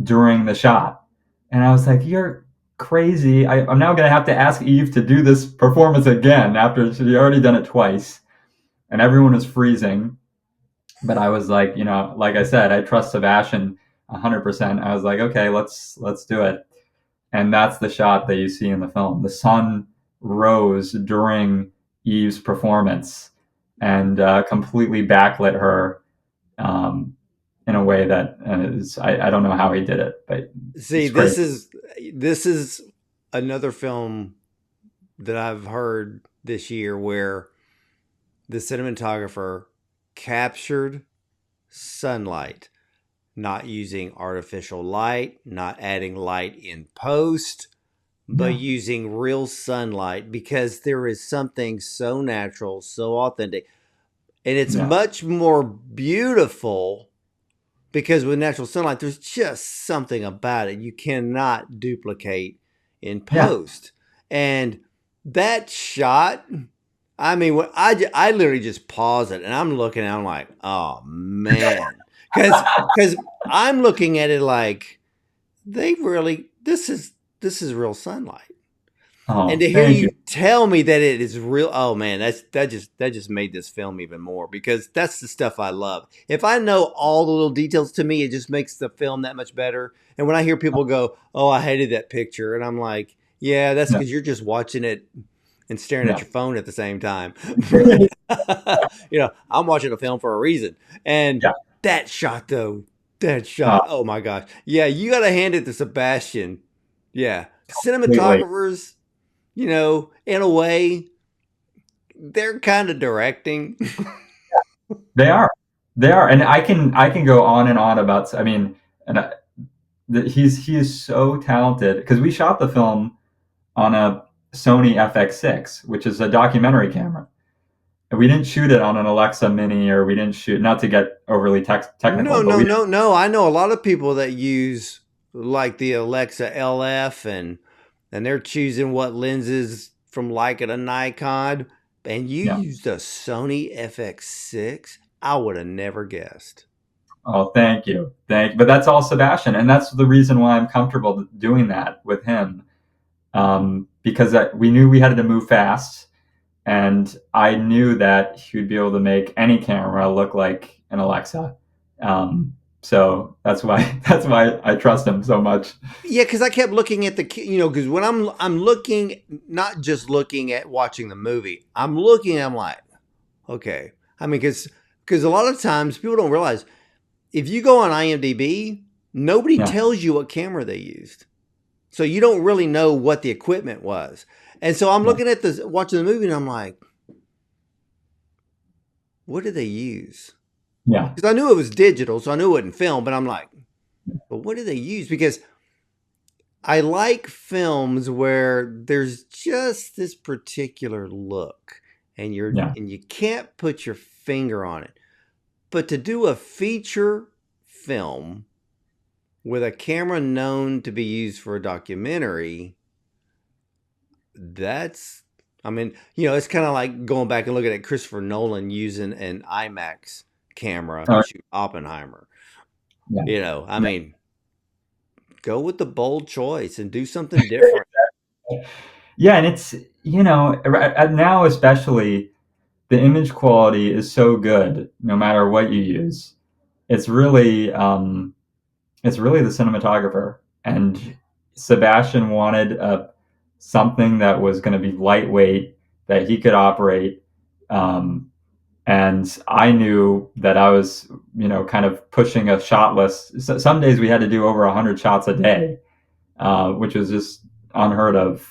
Speaker 2: during the shot. And I was like, you're crazy. I'm now going to have to ask Eve to do this performance again after she already done it twice. And everyone was freezing. But I was like, like I said, I trust Sebastian 100%. I was like, okay, let's do it. And that's the shot that you see in the film. The sun rose during Eve's performance and completely backlit her, in a way that I don't know how he did it, but
Speaker 1: See,
Speaker 2: it's great.
Speaker 1: this is another film that I've heard this year where the cinematographer captured sunlight, not using artificial light, not adding light in post, but
Speaker 2: Yeah,
Speaker 1: using real sunlight, because there is something so natural, so authentic, and it's
Speaker 2: yeah,
Speaker 1: much more beautiful because with natural sunlight, there's just something about it you cannot duplicate in
Speaker 2: yeah.
Speaker 1: post. And that shot, I mean, I literally just pause it and I'm looking and I'm like, oh man, because I'm looking at it like they really this is real sunlight. And
Speaker 2: Oh,
Speaker 1: to hear
Speaker 2: thank you.
Speaker 1: you tell me that it is real, oh man, that just made this film even more, because that's the stuff I love. If I know all the little details, to me, it just makes the film that much better. And when I hear people go, "Oh, I hated that picture," and I'm like, "Yeah, that's
Speaker 2: Yeah,
Speaker 1: because you're just watching it and staring at
Speaker 2: yeah,
Speaker 1: your phone at the same time." I'm watching a film for a reason. And
Speaker 2: yeah.
Speaker 1: that shot, though, that
Speaker 2: Oh,
Speaker 1: shot, oh my gosh, yeah, you got to hand it to Sebastian. Yeah,
Speaker 2: completely.
Speaker 1: cinematographers, in a way, they're kind of directing.
Speaker 2: They are, they are, and I can go on and on about. I mean, and he is so talented, because we shot the film on a Sony FX6, which is a documentary camera. And we didn't shoot it on an Alexa Mini, or we didn't shoot, not to get overly technical,
Speaker 1: No,
Speaker 2: but
Speaker 1: no,
Speaker 2: we
Speaker 1: no, no. I know a lot of people that use like the Alexa LF, and they're choosing what lenses from Leica to Nikon. And you
Speaker 2: yeah.
Speaker 1: used a Sony FX6. I would have never guessed.
Speaker 2: Oh, thank you, But that's all Sebastian, and that's the reason why I'm comfortable doing that with him, because we knew we had to move fast, and I knew that he would be able to make any camera look like an Alexa. So that's why that's why I trust him so much.
Speaker 1: Yeah, because I kept looking at because when I'm looking, not just looking at watching the movie, I'm like, okay. I mean, because a lot of times people don't realize, if you go on IMDb, nobody
Speaker 2: Yeah,
Speaker 1: tells you what camera they used, so you don't really know what the equipment was. And so I'm
Speaker 2: yeah,
Speaker 1: looking at this, watching the movie, and I'm like, what did they use?
Speaker 2: yeah,
Speaker 1: Because I knew it was digital, so I knew it wasn't film. But I'm like, but what did they use? Because I like films where there's just this particular look, and
Speaker 2: yeah,
Speaker 1: you can't put your finger on it. But to do a feature film with a camera known to be used for a documentary, that's, I mean, it's kind of like going back and looking at Christopher Nolan using an IMAX camera to
Speaker 2: uh,
Speaker 1: shoot Oppenheimer.
Speaker 2: yeah.
Speaker 1: I mean, go with the bold choice and do something different.
Speaker 2: Yeah, and now especially, the image quality is so good no matter what you use. It's really it's really the cinematographer. And Sebastian wanted something that was going to be lightweight, that he could operate. Um, and I knew that I was, kind of pushing a shot list. So some days we had to do over 100 shots a day, which was just unheard of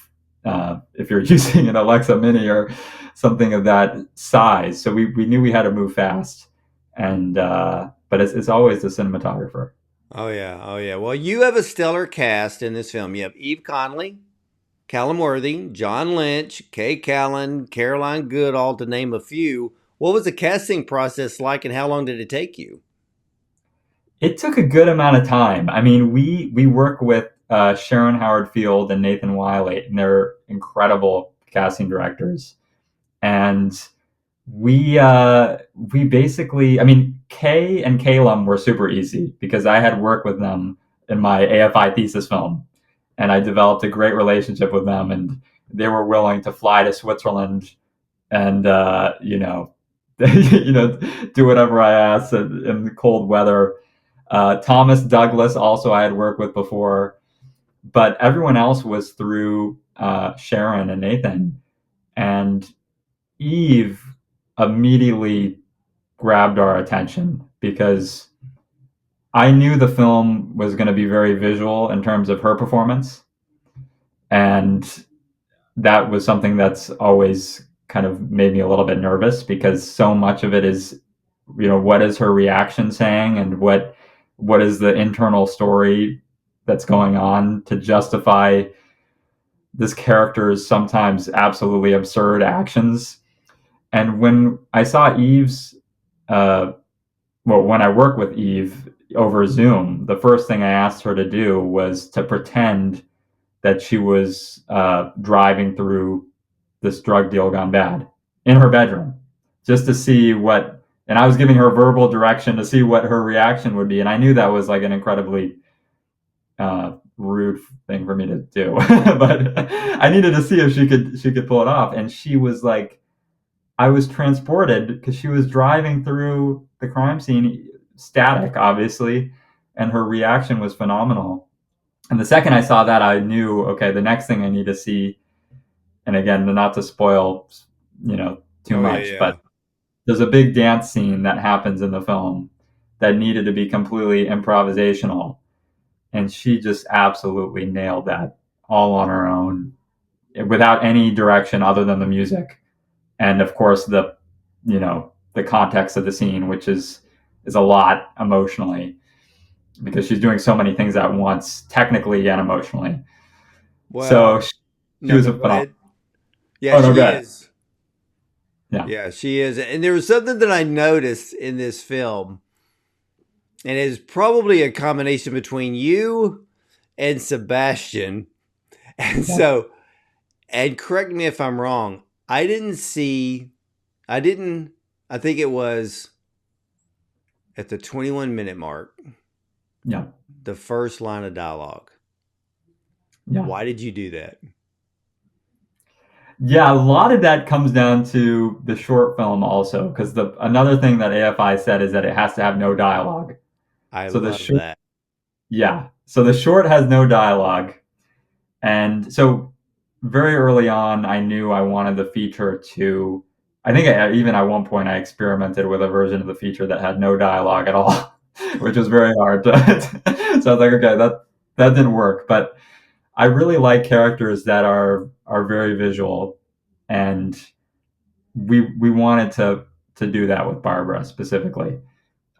Speaker 2: if you're using an Alexa Mini or something of that size. So we knew we had to move fast, and but it's always the cinematographer.
Speaker 1: Oh yeah, oh yeah. Well, you have a stellar cast in this film. You have Eve Conley, Callum Worthy, John Lynch, Kay Callan, Caroline Goodall, to name a few. What was the casting process like, and how long did it take you?
Speaker 2: It took a good amount of time. I mean, we work with Sharon Howard Field and Nathan Wiley, and they're incredible casting directors. And we basically, I mean, Kay and Calum were super easy because I had worked with them in my AFI thesis film, and I developed a great relationship with them, and they were willing to fly to Switzerland and do whatever I asked in the cold weather. Thomas Douglas also I had worked with before, but everyone else was through Sharon and Nathan. And Eve immediately grabbed our attention because I knew the film was going to be very visual in terms of her performance. And that was something that's always kind of made me a little bit nervous because so much of it is, what is her reaction saying, and what is the internal story that's going on to justify this character's sometimes absolutely absurd actions. And when I saw Eve's, when I worked with Eve over Zoom, the first thing I asked her to do was to pretend that she was driving through this drug deal gone bad in her bedroom, just to see what. And I was giving her verbal direction to see what her reaction would be, and I knew that was like an incredibly rude thing for me to do, but I needed to see if she could pull it off. And she was like, I was transported because she was driving through the crime scene, static, obviously, and her reaction was phenomenal. And the second I saw that, I knew, okay, the next thing I need to see, and again, not to spoil, too
Speaker 1: Oh yeah,
Speaker 2: much, but
Speaker 1: yeah.
Speaker 2: there's a big dance scene that happens in the film that needed to be completely improvisational, and she just absolutely nailed that all on her own, without any direction other than the music, and of course the context of the scene, which is a lot emotionally because she's doing so many things at once, technically and emotionally. So
Speaker 1: Well,
Speaker 2: she
Speaker 1: no,
Speaker 2: was
Speaker 1: no,
Speaker 2: a
Speaker 1: go
Speaker 2: phenomenal.
Speaker 1: ahead. Yeah,
Speaker 2: Oh no,
Speaker 1: she
Speaker 2: go ahead.
Speaker 1: is.
Speaker 2: Yeah.
Speaker 1: Yeah, she is. And there was something that I noticed in this film, and it's probably a combination between you and Sebastian. And
Speaker 2: Yeah.
Speaker 1: so, and correct me if I'm wrong, I didn't see, I didn't, I think it was at the 21-minute mark,
Speaker 2: Yeah.
Speaker 1: the first line of dialogue.
Speaker 2: Yeah.
Speaker 1: Why did you do that?
Speaker 2: Yeah, a lot of that comes down to the short film also, because the another thing that AFI said is that it has to have no dialogue.
Speaker 1: I
Speaker 2: So the
Speaker 1: love
Speaker 2: short,
Speaker 1: that.
Speaker 2: yeah, so the short has no dialogue, and so very early on, I knew I wanted the feature to. I think even at one point I experimented with a version of the feature that had no dialogue at all, which was very hard. So I was like, okay, that didn't work, but I really like characters that are very visual, and we wanted to do that with Barbara specifically.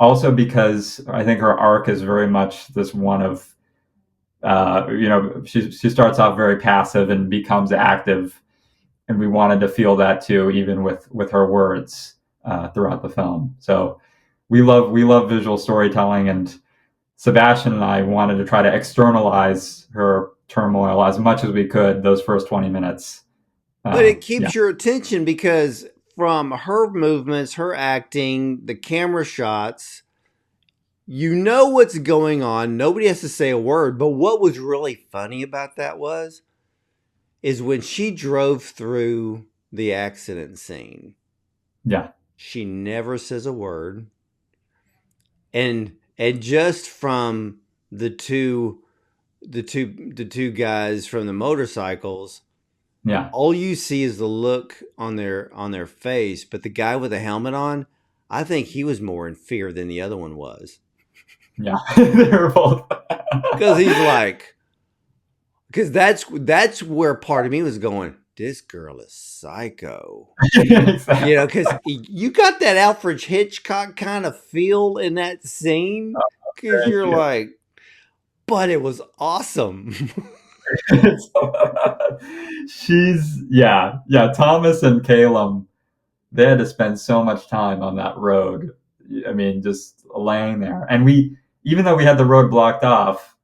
Speaker 2: Also because I think her arc is very much this one of she starts off very passive and becomes active, and we wanted to feel that too, even with her words throughout the film. So we love visual storytelling, and Sebastian and I wanted to try to externalize her turmoil as much as we could those first 20 minutes.
Speaker 1: But it
Speaker 2: Yeah.
Speaker 1: keeps your attention because from her movements, her acting, the camera shots, you know what's going on. Nobody has to say a word. But what was really funny about that was is when she drove through the accident scene.
Speaker 2: Yeah.
Speaker 1: She never says a word. And just from the two guys from the motorcycles,
Speaker 2: Yeah.
Speaker 1: all you see is the look on their face. But the guy with the helmet on, I think he was more in fear than the other one was.
Speaker 2: Yeah. They were both.
Speaker 1: Because he's like, because that's where part of me was going, this girl is psycho. You know,
Speaker 2: Exactly.
Speaker 1: because you got that Alfred Hitchcock kind of feel in that scene. Because
Speaker 2: Thank
Speaker 1: you're
Speaker 2: you.
Speaker 1: like, but it was awesome.
Speaker 2: Yeah. Thomas and Caleb, they had to spend so much time on that road. I mean, just laying there. And even though we had the road blocked off,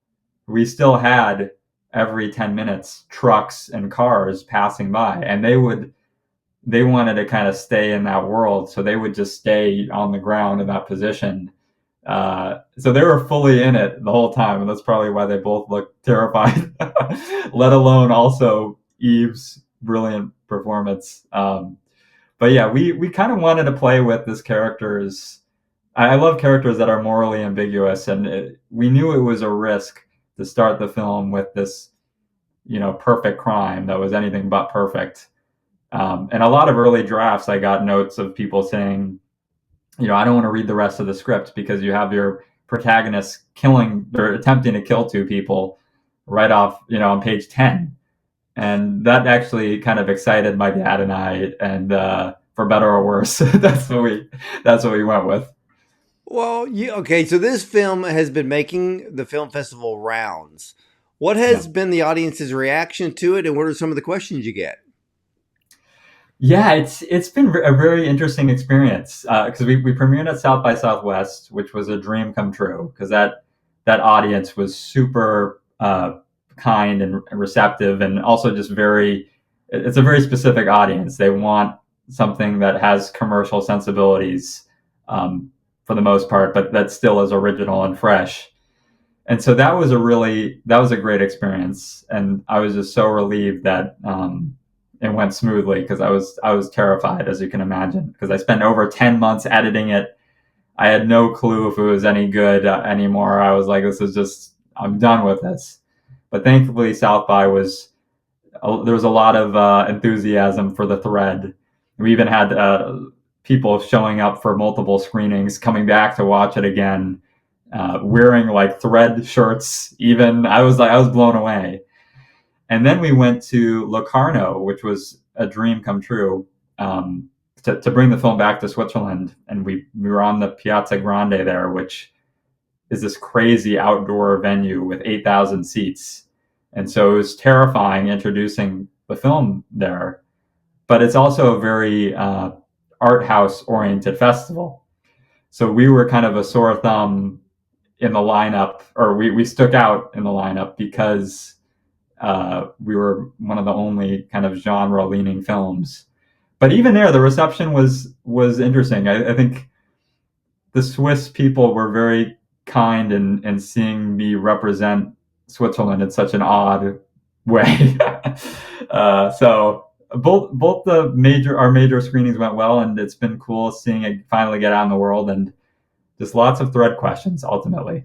Speaker 2: we still had every 10 minutes trucks and cars passing by, and they wanted to kind of stay in that world, so they would just stay on the ground in that position. So they were fully in it the whole time, and that's probably why they both looked terrified. Let alone also Eve's brilliant performance. But yeah, we kind of wanted to play with this character's. I love characters that are morally ambiguous, and we knew it was a risk to start the film with this, perfect crime that was anything but perfect. And a lot of early drafts, I got notes of people saying, I don't want to read the rest of the script because you have your protagonist killing or attempting to kill two people right off, on page 10. And that actually kind of excited my dad and I, and for better or worse, that's what we went with.
Speaker 1: Well, okay. So this film has been making the film festival rounds. What
Speaker 2: Yeah.
Speaker 1: has been the audience's reaction to it, and what are some of the questions you get?
Speaker 2: Yeah, it's been a very interesting experience because we premiered at South by Southwest, which was a dream come true because that audience was super kind and receptive, and also just very. It's a very specific audience. They want something that has commercial sensibilities for the most part, but that still is original and fresh. And so that was a great experience, and I was just so relieved that it went smoothly because I was terrified, as you can imagine, because I spent over 10 months editing it. I had no clue if it was any good anymore. I was like, this is just, I'm done with this. But thankfully, South by there was a lot of enthusiasm for the thread. We even had people showing up for multiple screenings, coming back to watch it again, wearing like thread shirts. Even I was blown away. And then we went to Locarno, which was a dream come true, to bring the film back to Switzerland. And we were on the Piazza Grande there, which is this crazy outdoor venue with 8,000 seats. And so it was terrifying introducing the film there. But it's also a very art house oriented festival. So we were kind of a sore thumb in the lineup, or we stuck out in the lineup because we were one of the only kind of genre leaning films. But even there, the reception was interesting. I think the Swiss people were very kind in seeing me represent Switzerland in such an odd way. So both our major screenings went well, and it's been cool seeing it finally get out in the world, and just lots of thread questions ultimately.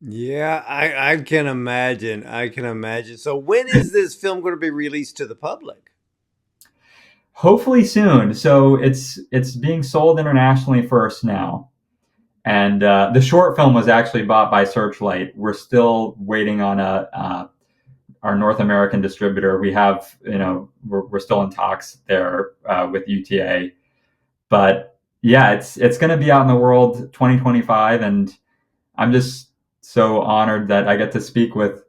Speaker 1: Yeah, I can imagine. I can imagine. So when is this film going to be released to the public?
Speaker 2: Hopefully soon. So it's being sold internationally first now, and the short film was actually bought by Searchlight. We're still waiting on our North American distributor. We have, we're still in talks there with UTA, but yeah, it's going to be out in the world 2025, and I'm just so honored that I get to speak with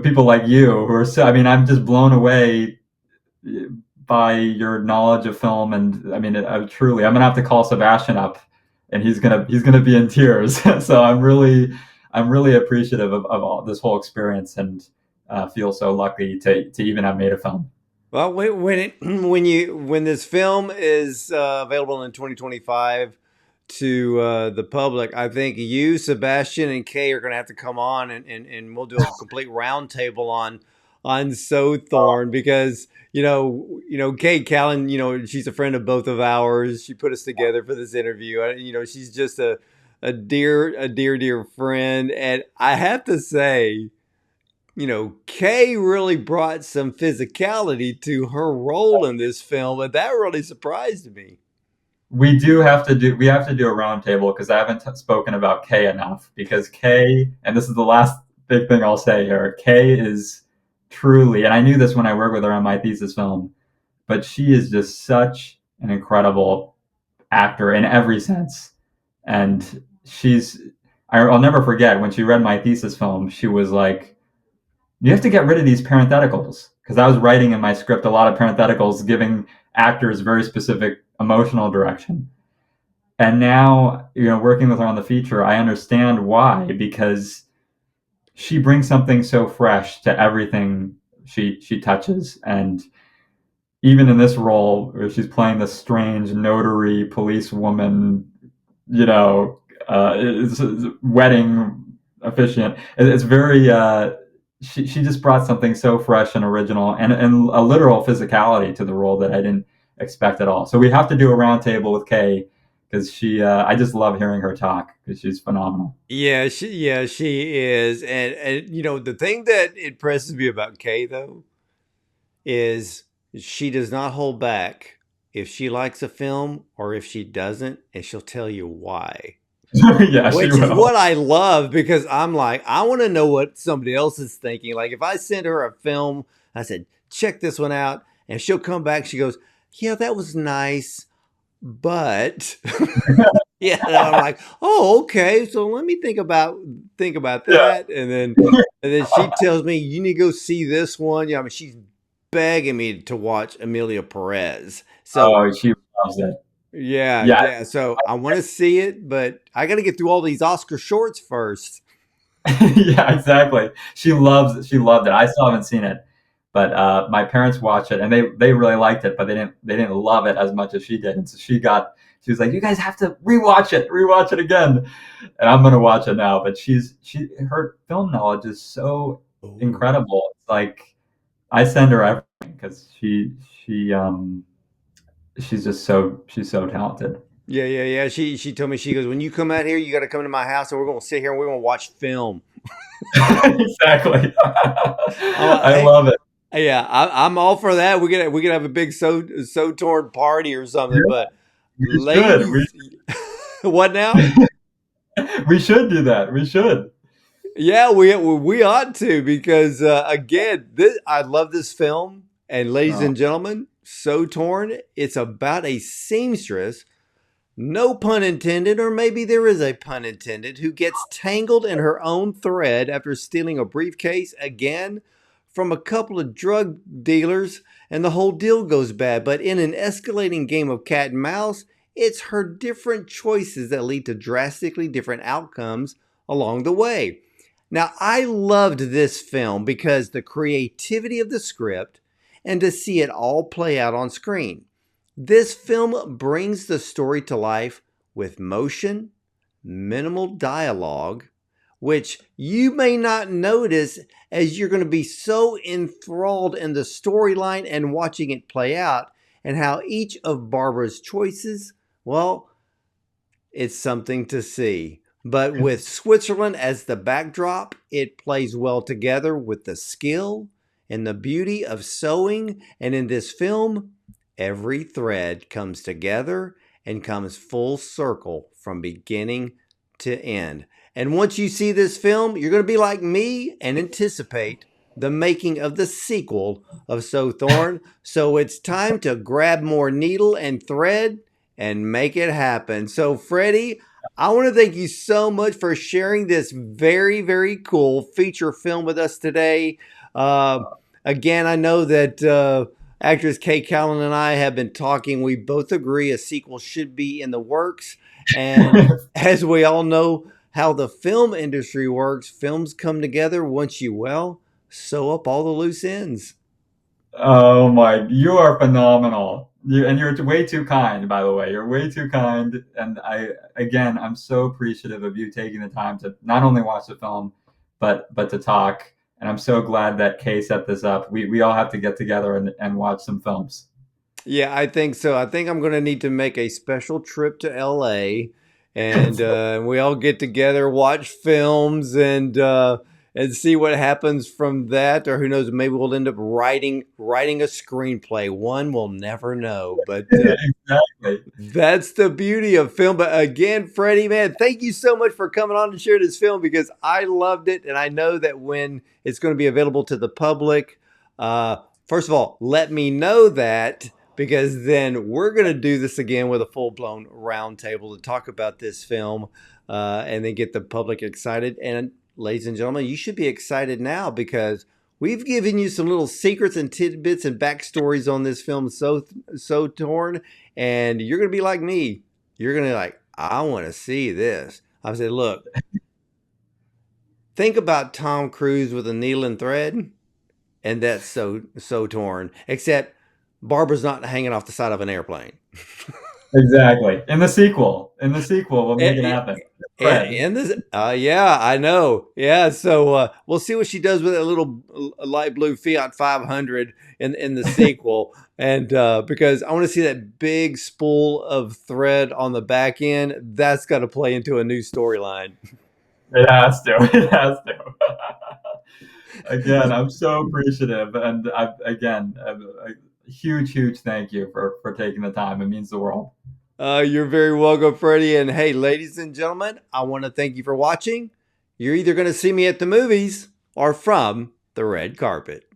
Speaker 2: people like you who are so. I mean, I'm just blown away by your knowledge of film, and I mean, I'm gonna have to call Sebastian up, and he's gonna be in tears. So I'm really appreciative of all this whole experience, and feel so lucky to even have made a film.
Speaker 1: Well, when this film is available in 2025 to the public, I think you, Sebastian, and Kay are going to have to come on, and we'll do a complete roundtable on So Thorn because Kate Callan, she's a friend of both of ours. She put us together for this interview. She's just a dear friend, and I have to say, Kay really brought some physicality to her role in this film, and that really surprised me.
Speaker 2: We have to do a roundtable because I haven't spoken about Kay enough. Because Kay, and this is the last big thing I'll say here, Kay is truly, and I knew this when I worked with her on my thesis film, but she is just such an incredible actor in every sense. And I'll never forget when she read my thesis film, she was like, you have to get rid of these parentheticals. Because I was writing in my script a lot of parentheticals giving actors very specific emotional direction. And now, working with her on the feature, I understand why, because she brings something so fresh to everything she touches. And even in this role where she's playing this strange notary police woman, it's wedding officiant. It's very. She just brought something so fresh and original and a literal physicality to the role that I didn't expect at all. So we have to do a roundtable with Kay because I just love hearing her talk because she's phenomenal.
Speaker 1: Yeah, she is, and the thing that impresses me about Kay though is she does not hold back if she likes a film or if she doesn't, and she'll tell you why.
Speaker 2: Yeah, she
Speaker 1: Which is
Speaker 2: will.
Speaker 1: what I love because I'm like, I want to know what somebody else is thinking. Like if I send her a film, I said, check this one out, and she'll come back. She goes, yeah, that was nice, but yeah, and I'm like, oh, okay. So let me think about
Speaker 2: Yeah.
Speaker 1: that, and then she tells me you need to go see this one. Yeah, I mean she's begging me to watch Amelia Perez. So
Speaker 2: Oh, she loves it.
Speaker 1: yeah,
Speaker 2: Yeah.
Speaker 1: yeah. So I want to see it, but I got to get through all these Oscar shorts first.
Speaker 2: Yeah, exactly. She loved it. I still haven't seen it, but my parents watched it and they really liked it, but they didn't love it as much as she did. And so she was like, "You guys have to rewatch it again." And I'm gonna watch it now. But her film knowledge is so
Speaker 1: Oh.
Speaker 2: incredible. It's like I send her everything because she's so talented.
Speaker 1: Yeah. She told me, she goes, when you come out here, you got to come to my house and we're gonna sit here and we're gonna watch film.
Speaker 2: Exactly.
Speaker 1: I'm like,
Speaker 2: I
Speaker 1: hey,
Speaker 2: love it.
Speaker 1: yeah, I'm all for that. We could have a big so torn party or something.
Speaker 2: Yeah,
Speaker 1: But
Speaker 2: we should.
Speaker 1: ladies, what now?
Speaker 2: We should do that. We should.
Speaker 1: Yeah, we ought to because again, I love this film. And ladies
Speaker 2: Oh,
Speaker 1: and gentlemen, So Torn. It's about a seamstress, no pun intended, or maybe there is a pun intended, who gets tangled in her own thread after stealing a briefcase again from a couple of drug dealers, and the whole deal goes bad. But in an escalating game of cat and mouse, it's her different choices that lead to drastically different outcomes along the way. Now, I loved this film because the creativity of the script and to see it all play out on screen. This film brings the story to life with motion, minimal dialogue, which you may not notice as you're going to be so enthralled in the storyline and watching it play out, and how each of Barbara's choices, well, it's something to see. But with Switzerland as the backdrop, it plays well together with the skill and the beauty of sewing. And in this film, every thread comes together and comes full circle from beginning to end. And once you see this film, you're going to be like me and anticipate the making of the sequel of So Thorn. So it's time to grab more needle and thread and make it happen. So, Freddie, I want to thank you so much for sharing this very, very cool feature film with us today. Uh, Again, I know that actress Kay Callan and I have been talking. We both agree a sequel should be in the works. And as we all know how the film industry works, films come together once you, well, sew up all the loose ends.
Speaker 2: oh my, you are phenomenal. You're way too kind, by the way. You're way too kind. And I'm so appreciative of you taking the time to not only watch the film, but to talk. And I'm so glad that Kay set this up. We all have to get together and watch some films.
Speaker 1: Yeah, I think so. I think I'm going to need to make a special trip to LA, and we all get together, watch films, and see what happens from that. Or who knows? Maybe we'll end up writing a screenplay. One will never know. But
Speaker 2: Exactly.
Speaker 1: that's the beauty of film. But again, Freddie, man, thank you so much for coming on to share this film because I loved it. And I know that when it's going to be available to the public, first of all, let me know that because then we're going to do this again with a full blown roundtable to talk about this film and then get the public excited. And ladies and gentlemen, you should be excited now because we've given you some little secrets and tidbits and backstories on this film, So Torn, and you're gonna be like me. You're gonna like, I want to see this. I said, look, think about Tom Cruise with a needle and thread, and that's so torn. Except Barbara's not hanging off the side of an airplane.
Speaker 2: Exactly. In the sequel, we'll make it
Speaker 1: And,
Speaker 2: happen. Fred.
Speaker 1: and this, yeah, I know. Yeah, so we'll see what she does with a little light blue Fiat 500 in the sequel, and because I want to see that big spool of thread on the back end, that's got to play into a new storyline.
Speaker 2: It has to. It has to. Again, I'm so appreciative, and a huge, huge thank you for taking the time. It means the world.
Speaker 1: You're very welcome, Freddie. And hey, ladies and gentlemen, I want to thank you for watching. You're either going to see me at the movies or from the red carpet.